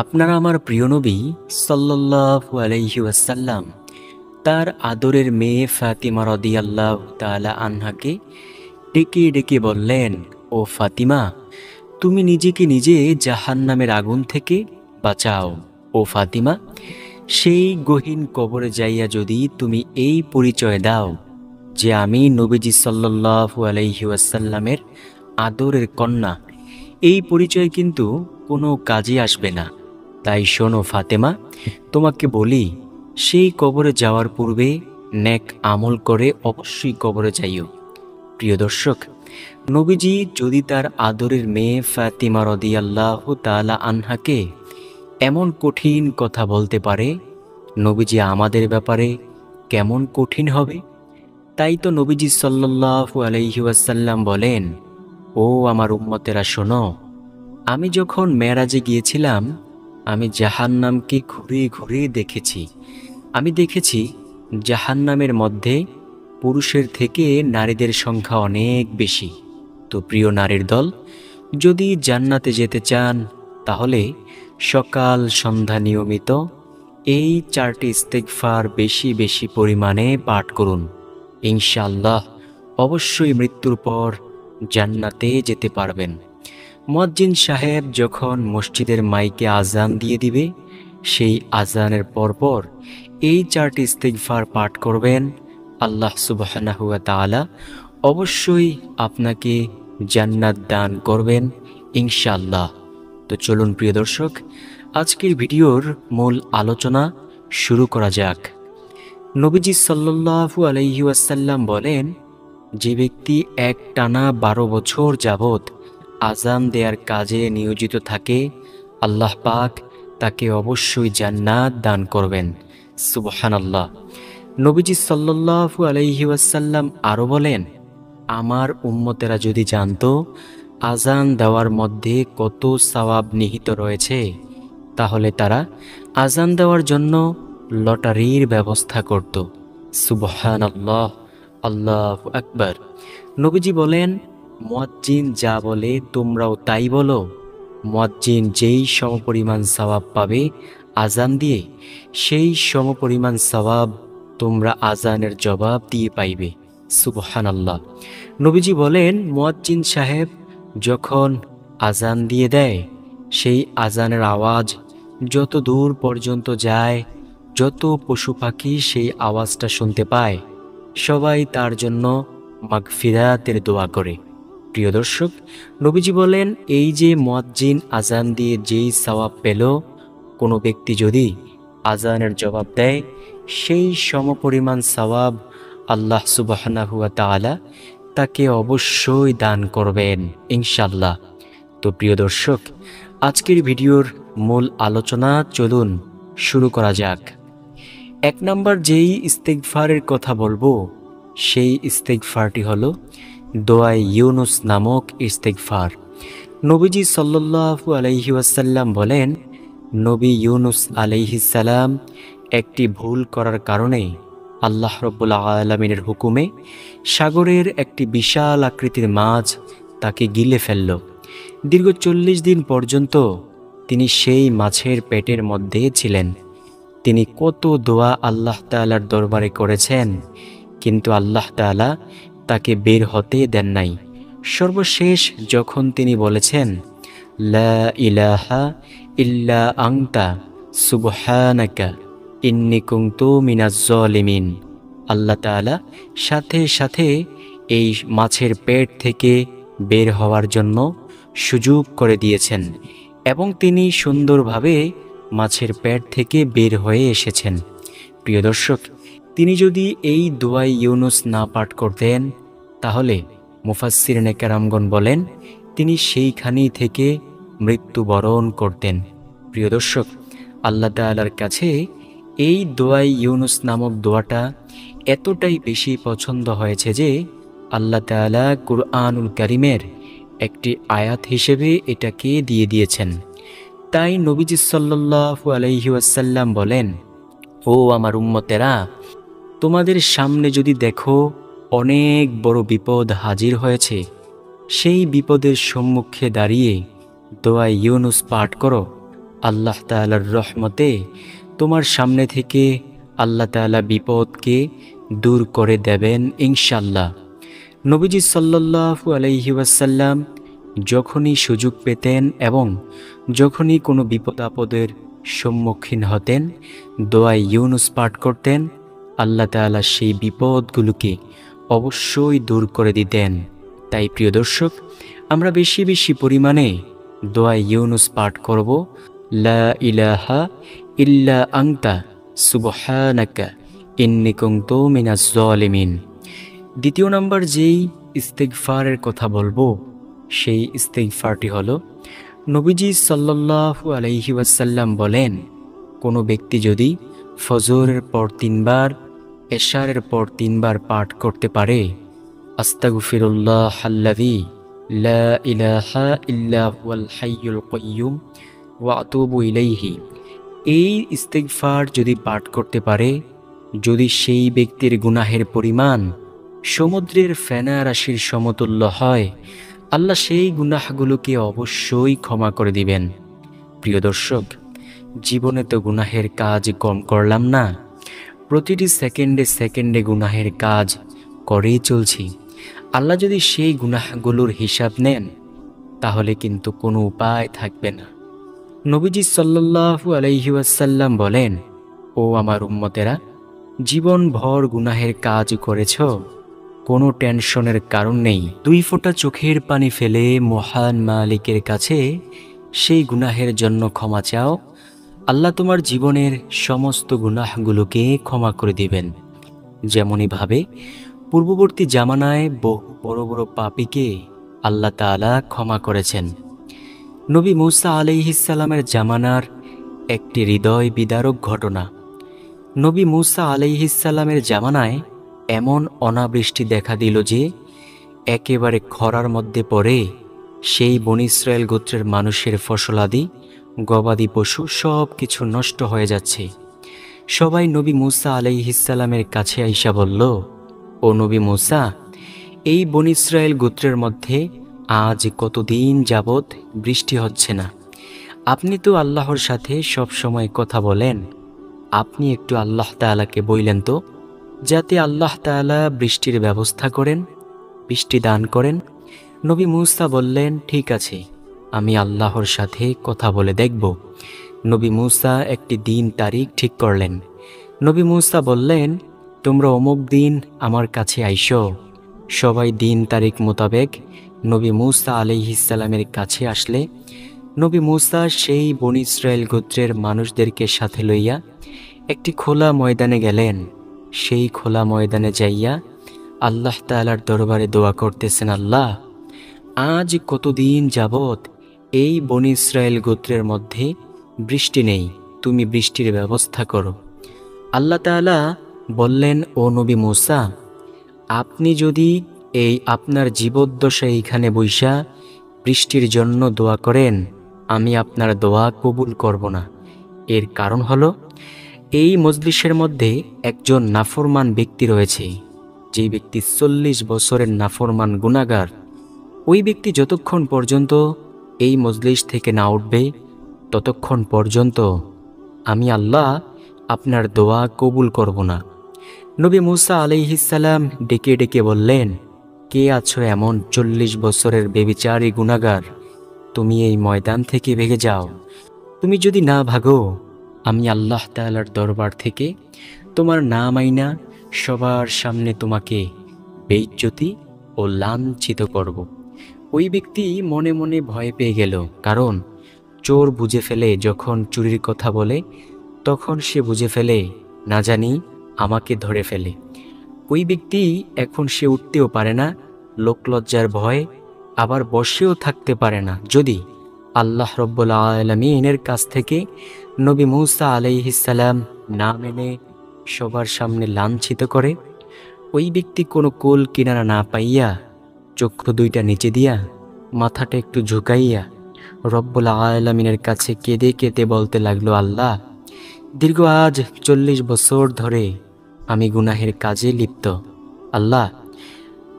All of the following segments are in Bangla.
আপনারা আমার প্রিয় নবী সাল্লাল্লাহু আলাইহি ওয়াসাল্লাম তার আদরের মেয়ে ফাতিমা রাদিয়াল্লাহু তাআলা আনহাকে ডেকে ডেকে বললেন, ও ফাতিমা, তুমি নিজেকে নিজে জাহান্নামের আগুন থেকে বাঁচাও। ও ফাতিমা, সেই গহীন কবরে যাইয়া যদি তুমি এই পরিচয় দাও যে আমি নবীজি সাল্লাল্লাহু আলাইহি ওয়াসাল্লামের আদরের কন্যা, এই পরিচয় কিন্তু কোনো কাজে আসবে না। তাই শোনো ফাতেমা, তোমাকে বলি, সেই কবরে যাওয়ার পূর্বে নেক আমল করে অবশ্যই কবরে যাইও। প্রিয় দর্শক, নবীজি যদি তার আদরের মেয়ে ফাতিমা রাদিয়াল্লাহু তাআলা আনহাকে এমন কঠিন কথা বলতে পারে, নবীজি আমাদের ব্যাপারে কেমন কঠিন হবে। তাই তো নবীজি সাল্লাল্লাহু আলাইহি ওয়াসাল্লাম বলেন, ও আমার উম্মতেরা শোনো, আমি যখন মেরাজে গিয়েছিলাম, আমি জাহান্নামকে ঘুরে ঘুরে দেখেছি। আমি দেখেছি জাহান্নামের মধ্যে পুরুষের থেকে নারীদের সংখ্যা অনেক বেশি। তো প্রিয় নারীর দল, যদি জান্নাতে যেতে চান তাহলে সকাল সন্ধ্যা নিয়মিত এই 4টি ইস্তেগফার বেশি বেশি পরিমাণে পাঠ করুন। ইনশাআল্লাহ অবশ্যই মৃত্যুর পর জান্নাতে যেতে পারবেন। মুয়াজ্জিন সাহেব যখন মসজিদের মাইকে আজান দিয়ে দিবে, সেই আজানের পরপর এই 4টি ইস্তিগফার পাঠ করবেন। আল্লাহ সুবহানাহু ওয়া তাআলা অবশ্যই আপনাকে জান্নাত দান করবেন ইনশাআল্লাহ। তো চলুন প্রিয় দর্শক, আজকের ভিডিওর মূল আলোচনা শুরু করা যাক। নবীজি সাল্লাল্লাহু আলাইহি ওয়াসাল্লাম বলেন, যে ব্যক্তি একটানা 12 বছর যাবত আজান দেওয়ার কাজে নিয়োজিত থাকে, আল্লাহ পাক তাকে অবশ্যই জান্নাত দান করবেন। সুবহানাল্লাহ। নবীজি সাল্লাল্লাহু আলাইহি ওয়াসাল্লাম আরও বলেন, আমার উম্মতেরা যদি জানতো আজান দেওয়ার মধ্যে কত সওয়াব নিহিত রয়েছে, তাহলে তারা আজান দেওয়ার জন্য লটারির ব্যবস্থা করত। সুবহানাল্লাহ, আল্লাহু আকবার। নবীজি বলেন, মুয়াজ্জিন যা বলে তোমরাও তাই বলো। মুয়াজ্জিন যেই সমপরিমাণ সওয়াব পাবে আজান দিয়ে, সেই সমপরিমাণ সওয়াব তোমরা আজানের জবাব দিয়ে পাইবে। সুবহানাল্লাহ। নবীজি বলেন, মুয়াজ্জিন সাহেব যখন আজান দিয়ে দেয়, সেই আজানের আওয়াজ যত দূর পর্যন্ত যায়, যত পশু পাখি সেই আওয়াজটা শুনতে পায়, সবাই তার জন্য মাগফিরাতের দোয়া করে। প্রিয় দর্শক, নবীজি বলেন, এই যে মুয়াজ্জিন আজান দিয়ে যেই সওয়াব পেল, কোনো ব্যক্তি যদি আজানের জবাব দেয়, সেই সমপরিমাণ সওয়াব আল্লাহ সুবহানাহু ওয়া তাআলা তাকে অবশ্যই দান করবেন ইনশাআল্লাহ। তো প্রিয় দর্শক, আজকের ভিডিওর মূল আলোচনা চলুন শুরু করা যাক। 1 নম্বর যেই ইস্তেগফারের কথা বলবো, সেই ইস্তেগফারটি হলো দোয়ায়ে ইউনুস নামক ইস্তেগফার। নবীজি সাল্লাল্লাহু আলাইহি ওয়াসাল্লাম বলেন, নবী ইউনুস আলাইহিস সালাম একটি ভুল করার কারণে আল্লাহ রাব্বুল আলামিনের হুকুমে সাগরের একটি বিশাল আকৃতির মাছ তাকে গিলে ফেলল। দীর্ঘ 40 দিন পর্যন্ত তিনি সেই মাছের পেটের মধ্যে ছিলেন। তিনি কত দোয়া আল্লাহ তাআলার দরবারে করেছেন, কিন্তু আল্লাহ তাআলা তাকে বের হতে দেন নাই। সর্বশেষ যখন তিনি বলেছেন, লা ইলাহা ইল্লা আনতা সুবহানাকা ইন্নী কুনতু মিনাজ জালিমিন, আল্লাহ তাআলা সাথে সাথে এই মাছের পেট থেকে বের হওয়ার জন্য সুযোগ করে দিয়েছেন এবং তিনি সুন্দরভাবে মাছের পেট থেকে বের হয়ে এসেছেন। প্রিয় দর্শক, তিনি যদি এই দোয়ায়ে ইউনুস না পাঠ করতেন, তাহলে মুফাসসিরিনে কেরামগণ বলেন তিনি সেইখানেই থেকে মৃত্যুবরণ করতেন। প্রিয় দর্শক, আল্লাহ তাআলার কাছে এই দোয়ায়ে ইউনুস নামক দোয়াটা এতটাই বেশি পছন্দ হয়েছে যে আল্লাহ তাআলা কুরআনুল কারীমের একটি আয়াত হিসেবে এটাকে দিয়ে দিয়েছেন। তাই নবীজি সাল্লাল্লাহু আলাইহি ওয়াসাল্লাম বলেন, ও আমার উম্মতেরা, তোমাদের সামনে যদি দেখো অনেক বড় বিপদ হাজির হয়েছে, সেই বিপদের সম্মুখে দাঁড়িয়ে দোয়ায়ে ইউনুস পাঠ করো, আল্লাহ তাআলার রহমতে তোমার সামনে থেকে আল্লাহ তাআলা বিপদকে দূর করে দেবেন ইনশাআল্লাহ। নবীজি সাল্লাল্লাহু আলাইহি ওয়াসাল্লাম যখনই সুযোগ পেতেন এবং যখনই কোনো বিপদ আপদের সম্মুখীন হতেন, দোয়া ইউনুস পাঠ করতেন, আল্লাহ তাআলা সেই বিপদগুলোকে অবশ্যই দূর করে দিতেন। তাই প্রিয় দর্শক, আমরা বেশি বেশি পরিমাণে দোয়া ইউনুস পাঠ করব। লা ইলাহা ইল্লা আনতা সুবহানাকা ইন্নী কুনতু মিনাজ জালিমিন। দ্বিতীয় নম্বর যেই ইস্তিগফারের কথা বলবো, সেই ইস্তিগফারটি হলো, নবীজি সাল্লাল্লাহু আলাইহি ওয়াসাল্লাম বলেন, কোনো ব্যক্তি যদি ফজরের পর 3 বার, এশারের পর 3 বার পাঠ করতে পারে, আস্তাগফিরুল্লাহাল্লাযী লা ইলাহা ইল্লা হুয়াল হাইয়ুল কাইয়্যুম ওয়া আতুবু ইলাইহি, এই ইস্তিগফার যদি পাঠ করতে পারে, যদি সেই ব্যক্তির গুনাহের পরিমাণ সমুদ্রের ফেনা রাশির সমতুল্য হয়, আল্লাহ সেই গুনাহগুলোকে অবশ্যই ক্ষমা করে দিবেন। প্রিয় দর্শক, জীবনে তো গুনাহের কাজ কম করলাম না, প্রতিটি সেকেন্ডে সেকেন্ডে গুনাহের কাজ করেই চলছি। আল্লাহ যদি সেই গুনাহগুলোর হিসাব নেন, তাহলে কিন্তু কোনো উপায় থাকবে না। নবীজি সাল্লাল্লাহু আলাইহি ওয়াসাল্লাম বলেন, ও আমার উম্মতেরা, জীবনভর গুনাহের কাজ করেছ, কোনো টেনশনের কারণ নেই। 2 ফোঁটা চোখের পানি ফেলে মহান মালিকের কাছে সেই গুনাহের জন্য ক্ষমা চাও, আল্লাহ তোমার জীবনের সমস্ত গুনাহগুলোকে ক্ষমা করে দিবেন। যেমনইভাবে পূর্ববর্তী জামানায় বহু বড় বড় পাপীকে আল্লাহ তাআলা ক্ষমা করেছেন। নবী মূসা আলাইহিস সালামের জামানার একটি হৃদয় বিদারক ঘটনা। নবী মূসা আলাইহিস সালামের জামানায় এমন অনাবৃষ্টি দেখা দিল যে একেবারে খরার মধ্যে পড়ে সেই বনী ইসরায়েল গোত্রের মানুষের ফসলাদি, গবাদি পশু সব কিছু নষ্ট হয়ে যাচ্ছে। সবাই নবী মূসা আলাইহিস সালামের কাছে আইসা বলল, ও নবী মূসা, এই বনী ইসরায়েল গোত্রের মধ্যে আজ কতদিন যাবৎ বৃষ্টি হচ্ছে না। আপনি তো আল্লাহর সাথে সব সময় কথা বলেন, আপনি একটু আল্লাহ তাআলাকে বললেন তো, যাতে আল্লাহ তাআলা বৃষ্টির ব্যবস্থা করেন, বৃষ্টি দান করেন। নবী মূসা বললেন, ঠিক আছে, আমি আল্লাহর সাথে কথা বলে দেখব। নবী মূসা একটি দিন তারিখ ঠিক করলেন। নবী মূসা বললেন, তোমরা অমুক দিন আমার কাছে আইসো। সবাই দিন তারিখ মোতাবেক নবী মূসা আলাইহিস সালামের কাছে আসলে নবী মূসা সেই বনী ইসরায়েল গোত্রের মানুষদেরকে সাথে লইয়া একটি খোলা ময়দানে গেলেন। সেই খোলা ময়দানে যাইয়া আল্লাহ তাআলার দরবারে দোয়া করতেছেন, আল্লাহ, আজ কতদিন যাবৎ এই বনী ইসরায়েল গোত্রের মধ্যে বৃষ্টি নেই, তুমি বৃষ্টির ব্যবস্থা করো। আল্লাহ তাআলা বললেন, ও নবী মূসা, আপনি যদি এই আপনার জীবদ্দশায় এইখানে বৈশা বৃষ্টির জন্য দোয়া করেন, আমি আপনার দোয়া কবুল করব না। এর কারণ হলো, এই মজলিসের মধ্যে একজন নাফরমান ব্যক্তি রয়েছে, যে ব্যক্তি 40 বছরের নাফরমান গুনাহগার। ওই ব্যক্তি যতক্ষণ পর্যন্ত এই মজলিস থেকে না উঠবে, ততক্ষণ পর্যন্ত আমি আল্লাহ আপনার দোয়া কবুল করব না। নবী মূসা আলাইহিস সালাম ডেকে ডেকে বললেন, কে আছো এমন 40 বছরের বেবিচারী গুনাহগার? তুমি এই ময়দান থেকে ভেগে যাও। তুমি যদি না ভাগো, আমি আল্লাহ তাআলার দরবার থেকে তোমার নাম আইনা সবার সামনে তোমাকে বেইজ্জতি ও লাঞ্ছিত করব। ওই ব্যক্তি মনে মনে ভয় পেয়ে গেল, কারণ চোর বুঝে ফেলে যখন চুরির কথা বলে, তখন সে বুঝে ফেলে না জানি আমাকে ধরে ফেলে। ওই ব্যক্তি এখন সে উঠতেও পারে না, লোকলজ্জার ভয়, আবার বসেও থাকতে পারে না। যদি আল্লাহ রব্বুল আলামিনের কাছ থেকে নবী মূসা আলাইহিস সালাম না মেনে সবার সামনে লাঞ্ছিত করে, ওই ব্যক্তি কোনো কোল কিনারা না পাইয়া চক্ষু দুইটা নিচে দিয়া মাথাটা একটু ঝুঁকাইয়া রব্বুল আলামিনের কাছে কেঁদে কেঁদে বলতে লাগলো, আল্লাহ, দীর্ঘ আজ 40 বছর ধরে আমি গুনাহের কাজে লিপ্ত। আল্লাহ,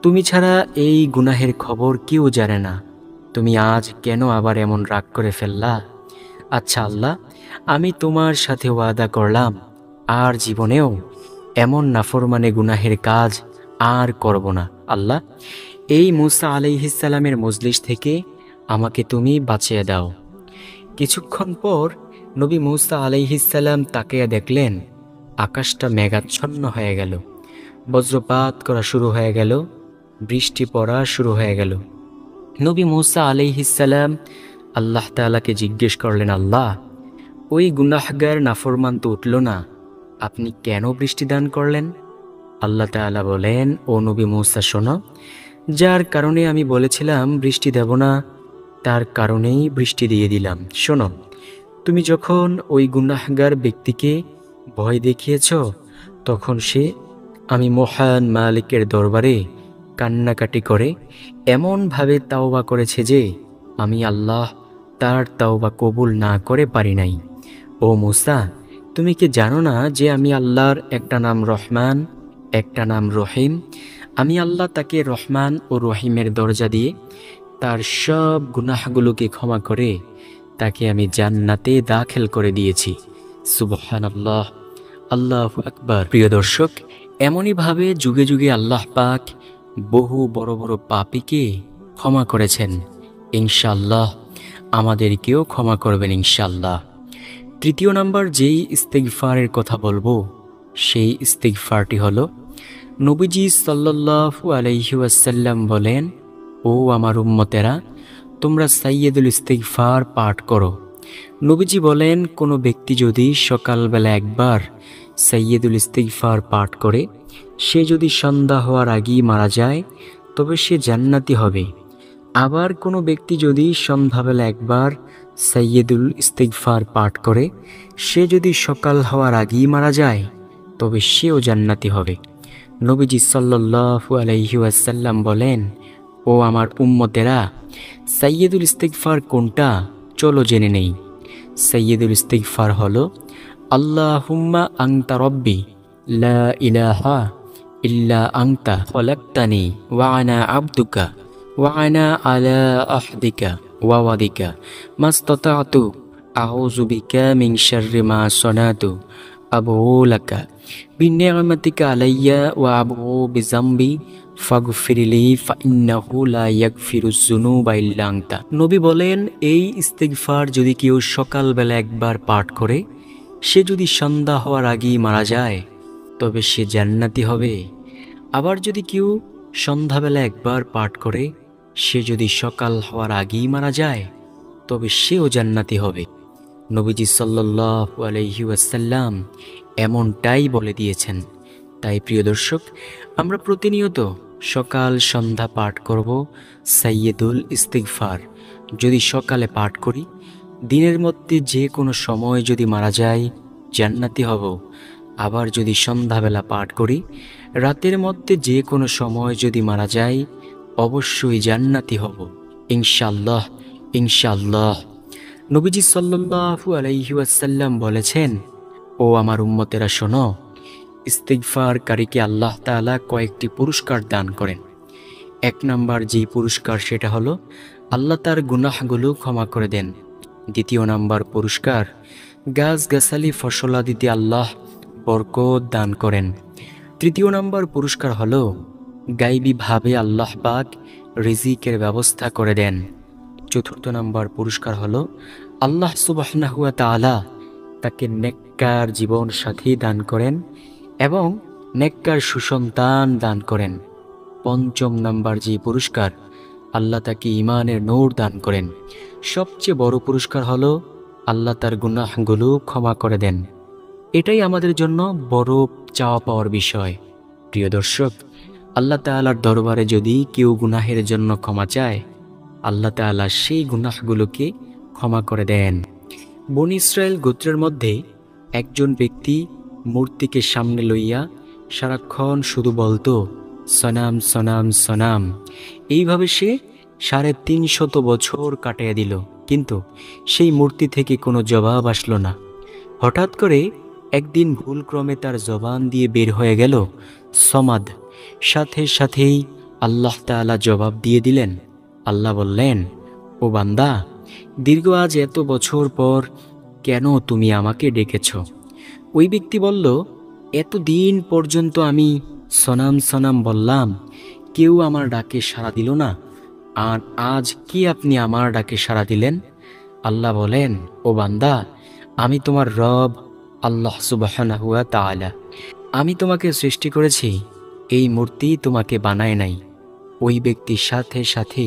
তুমি ছাড়া এই গুনাহের খবর কেউ জানে না। তুমি আজ কেন আবার এমন রাগ করে ফেললা? আচ্ছা আল্লাহ, আমি তোমার সাথে ওয়াদা করলাম আর জীবনেও এমন নাফরমানে গুনাহের কাজ আর করব না। আল্লাহ, এই মূসা আলাইহিসসালামের মজলিস থেকে আমাকে তুমি বাঁচিয়ে দাও। কিছুক্ষণ পর নবী মূসা আলাইহিসসালাম তাকিয়ে দেখলেন আকাশটা মেঘাচ্ছন্ন হয়ে গেল, বজ্রপাত করা শুরু হয়ে গেল, বৃষ্টি পড়া শুরু হয়ে গেল। নবী মূসা আলাইহিসসালাম আল্লাহ তাআলাকে জিজ্ঞেস করলেন, আল্লাহ, ওই গুনাহগার নাফরমান তো উঠল না, আপনি কেন বৃষ্টি দান করলেন? আল্লাহ তাআলা বলেন, ও নবী মূসা শোনো, যার কারণে আমি বলেছিলাম বৃষ্টি দেব না, তার কারণেই বৃষ্টি দিয়ে দিলাম। শোনো, তুমি যখন ওই গুনাহগার ব্যক্তিকে ভয় দেখিয়েছ, তখন সে আমি মহান মালিকের দরবারে কান্নাকাটি করে এমনভাবে তাওবা করেছে যে আমি আল্লাহ তার তাওবা কবুল না করে পারি নাই। ও মূসা, তুমি কি জানো না যে আমি আল্লাহর একটা নাম রহমান, একটা নাম রহিম? আমি আল্লাহ তাকে রহমান ও রহিমের দরজা দিয়ে তার সব গুনাহগুলোকে ক্ষমা করে তাকে আমি জান্নাতে দাখিল করে দিয়েছি। সুবহানাল্লাহ, আল্লাহু আকবার। প্রিয় দর্শক, এমনইভাবে যুগে যুগে আল্লাহ পাক বহু বড় বড় পাপীকে ক্ষমা করেছেন। ইনশাআল্লাহ আমাদেরকেও ক্ষমা করবেন ইনশাআল্লাহ। তৃতীয় নাম্বার যেই ইস্তিগফারের কথা বলবো, সেই ইস্তিগফারটি হলো নবীজি সাল্লাল্লাহু আলাইহি ওয়াসাল্লাম বলেন, ও আমার উম্মতেরা, তোমরা সাইয়্যিদুল ইস্তিগফার পাঠ করো। নবীজি বলেন, কোনো ব্যক্তি যদি সকালবেলা একবার সাইয়্যিদুল ইস্তিগফার পাঠ করে সে যদি সন্ধ্যা হওয়ার আগেই মারা যায় তবে সে জান্নাতি হবে। আবার কোনো ব্যক্তি যদি সন্ধ্যাবেলা একবার সাইয়্যিদুল ইস্তিগফার পাঠ করে সে যদি সকাল হওয়ার আগেই মারা যায় তবে সেও জান্নাতি হবে। নবীজি সাল্লাল্লাহু আলাইহি ওয়াসাল্লাম বলেন, ও আমার উম্মতেরা, সাইয়্যিদুল ইস্তিগফার কোনটা চলো জেনে নেই। সাইয়্যিদুল ইস্তিগফার হলো আল্লাহুম্মা আনতা রব্বি লা ইলাহা ইল্লা আনতা খলাকতানি ওয়া আনা আবদুকা ওয়া আনা আলা আহদিকা ওয়া ওয়াদিকা মাসতাতাতু আউযু বিকা মিন শাররি মা সানাতু আবউ লাকা বিনি'মাতিকা আলাইয়া ওয়া আবউ বিযামবি ফাগফিরলি ফাইন্নাহু লা ইয়াগফিরুয যুনুবা ইল্লা আনতা। নবী বলেন, এই ইস্তিগফার যদি কেউ সকালবেলা একবার পাঠ করে সে যদি সন্ধ্যা হওয়ার আগেই মারা যায় তবে সে জান্নাতি হবে। আবার যদি কেউ সন্ধ্যাবেলা একবার পাঠ করে সে যদি সকাল হওয়ার আগেই মারা যায় তবে সেও জান্নাতি হবে। নবীজি সাল্লাল্লাহু আলাইহি ওয়াসাল্লাম এমনটাই বলে দিয়েছেন। তাই প্রিয় দর্শক, আমরা প্রতিনিয়ত সকাল সন্ধ্যা পাঠ করব সাইয়্যিদুল ইস্তিগফার। যদি সকালে পাঠ করি, দিনের মধ্যে যে কোনো সময় যদি মারা যায় জান্নাতি হব। আবার যদি সন্ধ্যাবেলা পাঠ করি, রাতের মধ্যে যে কোনো সময় যদি মারা যায় অবশ্যই জান্নাতি হব ইনশাআল্লাহ, ইনশাআল্লাহ। নবীজি সাল্লাল্লাহু আলাইহি ওয়াসাল্লাম বলেছেন, ও আমার উম্মতেরা শোনো, ইস্তিগফারকারীকে আল্লাহ তাআলা কয়েকটি পুরস্কার দান করেন। এক নাম্বার যেই পুরস্কার সেটা হলো আল্লাহ তার গুনাহগুলো ক্ষমা করে দেন। দ্বিতীয় নাম্বার পুরস্কার, গাছগাছালি ফসলাদিতে আল্লাহ বরকত দান করেন। তৃতীয় নাম্বার পুরস্কার হলো গায়বীভাবে আল্লাহ পাক রিজিকের ব্যবস্থা করে দেন। চতুর্থ নাম্বার পুরস্কার হলো আল্লাহ সুবহানাহু ওয়া তাআলা তাকে নেককার জীবন সাথী দান করেন এবং নেককার সুসন্তান দান করেন। পঞ্চম নাম্বার যে পুরস্কার, আল্লাহ তাকে ঈমানের নূর দান করেন। সবচেয়ে বড় পুরস্কার হলো আল্লাহ তার গুনাহগুলো ক্ষমা করে দেন। এটাই আমাদের জন্য বড় চাওয়া পাওয়ার বিষয়। প্রিয় দর্শক, আল্লাহ তাআলার দরবারে যদি কেউ গুনাহের জন্য ক্ষমা চায়, আল্লাহ তাআলা সেই গুনাহগুলোকে ক্ষমা করে দেন। বনী ইসরাইল গোত্রের মধ্যে একজন ব্যক্তি মূর্তিকে সামনে লইয়া সারাক্ষণ শুধু বলতো সনাম সনাম সনাম। এইভাবে সে ৩৫০ বছর কাটিয়ে দিল, কিন্তু সেই মূর্তি থেকে কোনো জবাব আসলো না। হঠাৎ করে একদিন ভুলক্রমে তার জবান দিয়ে বের হয়ে গেল সমাদ। সাথে সাথেই আল্লাহ তাআলা জবাব দিয়ে দিলেন। আল্লাহ বললেন, ও বান্দা, দীর্ঘ আজ এত বছর পর কেন তুমি আমাকে ডেকেছ? ওই ব্যক্তি বলল, এতদিন পর্যন্ত আমি সনাম সনাম বললাম, কেউ আমার ডাকে সাড়া দিল না, আর আজ কি আপনি আমার ডাকে সাড়া দিলেন? আল্লাহ বলেন, ও বান্দা, আমি তোমার রব আল্লাহ সুবহানাহু ওয়া তাআলা। আমি তোমাকে সৃষ্টি করেছি, এই মূর্তি তোমাকে বানায় নাই। ওই ব্যক্তির সাথে সাথে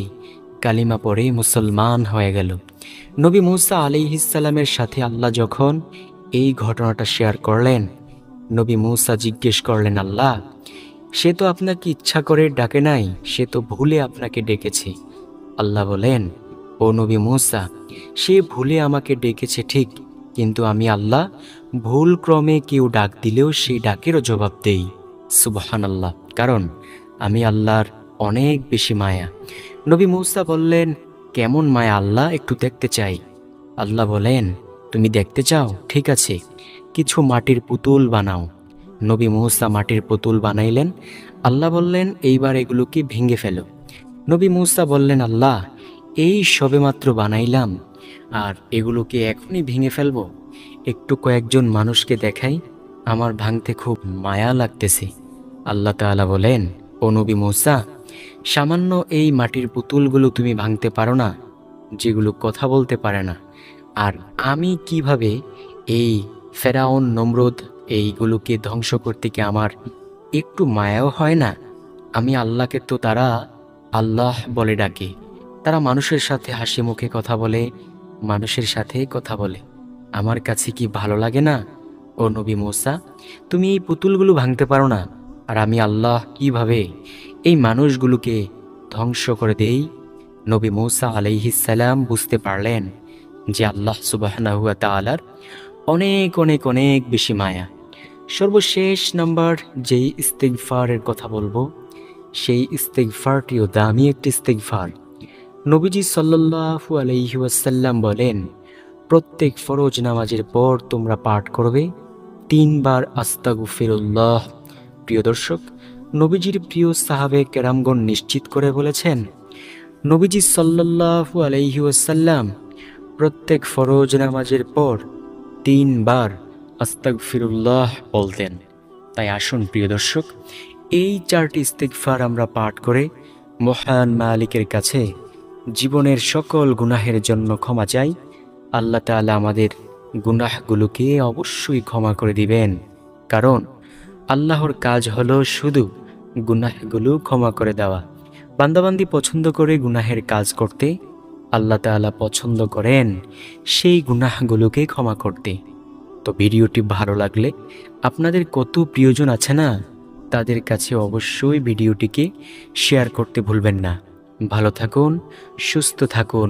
কালিমা পড়ে মুসলমান হয়ে গেল। নবী মূসা আলাইহিসসালামের সাথে আল্লাহ যখন এই ঘটনাটা শেয়ার করলেন, নবী মূসা জিজ্ঞেস করলেন, আল্লাহ, সে তো আপনাকে ইচ্ছা করে ডাকে নাই, সে তো ভুলে আপনাকে ডেকেছে। আল্লাহ বলেন, ও নবী মূসা, সে ভুলে আমাকে ডেকেছে ঠিক, কিন্তু আমি আল্লাহ ভুল ক্রমে কেউ ডাক দিলেও সেই ডাকেরও জবাব দেই। সুবহানাল্লাহ, কারণ আমি আল্লাহর অনেক বেশি মায়া। নবী মূসা বললেন, কেমন মায়া আল্লাহ, একটু দেখতে চাই। আল্লাহ বলেন, তুমি দেখতে চাও? ঠিক আছে, কিছু মাটির পুতুল বানাও। নবী মূসা মাটির পুতুল বানাইলেন। আল্লাহ বললেন, এইবার এগুলোকে ভেঙে ফেলো। নবী মূসা বললেন, আল্লাহ, এই সবেমাত্র বানাইলাম, আর এগুলোকে এখনই ভেঙে ফেলবো? একটু কয়েকজন মানুষকে দেখাই, আমার ভাঙতে খুব মায়া লাগতেছে। আল্লাহ তাআলা বলেন, ও নবী মূসা, সামান্য এই মাটির পুতুলগুলো তুমি ভাঙতে পারো না, যেগুলো কথা বলতে পারে না? আর আমি কিভাবে এই ফেরাউন নমরুদ এইগুলোকে ধ্বংস করতে কি আমার একটু মায়াও হয় না? আমি আল্লাহকে তো তারা আল্লাহ বলে ডাকে, তারা মানুষের সাথে হাসি মুখে কথা বলে, মানুষের সাথে কথা বলে। আমার কাছে কি ভালো লাগে না? ও নবী মূসা, তুমি এই পুতুলগুলো ভাঙতে পারো না, আর আমি আল্লাহ কিভাবে এই মানুষগুলোকে ধ্বংস করে দেই? নবী মূসা আলাইহিস সালাম বুঝতে পারলেন যে আল্লাহ সুবহানাহু ওয়া তাআলার অনেক অনেক অনেক বেশি মায়া। সর্বশেষ নাম্বার যেই ইস্তিগফারের কথা বলবো, সেই ইস্তিগফারটিও দামি একটি ইস্তিগফার। নবীজি সাল্লাল্লাহু আলাইহি ওয়াসাল্লাম বলেন, প্রত্যেক ফরজ নামাজের পর তোমরা পাঠ করবে 3 বার আস্তাগফিরুল্লাহ। প্রিয় দর্শক, নবীজির প্রিয় সাহাবে কেরামগণ নিশ্চিত করে বলেছেন, নবীজি সাল্লাল্লাহু আলাইহি ওয়াসাল্লাম প্রত্যেক ফরজ নামাজের পর 3 বার আস্তাগফিরুল্লাহ বলতেন। তাই আসুন প্রিয় দর্শক, এই 4টি ইস্তিগফার আমরা পাঠ করে মহান মালিকের কাছে জীবনের সকল গুনাহের জন্য ক্ষমা চাই। আল্লাহ তাআলা আমাদের গুনাহগুলোকে অবশ্যই ক্ষমা করে দিবেন, কারণ আল্লাহর কাজ হলো শুধু গুনাহগুলো ক্ষমা করে দেওয়া। বান্দাবান্দি পছন্দ করে গুনাহের কাজ করতে, আল্লাহ তাআলা পছন্দ করেন সেই গুনাহগুলোকে ক্ষমা করতে। তো ভিডিওটি ভালো লাগলে আপনাদের কত প্রিয়জন আছে না, তাদের কাছে অবশ্যই ভিডিওটিকে শেয়ার করতে ভুলবেন না। ভালো থাকুন, সুস্থ থাকুন।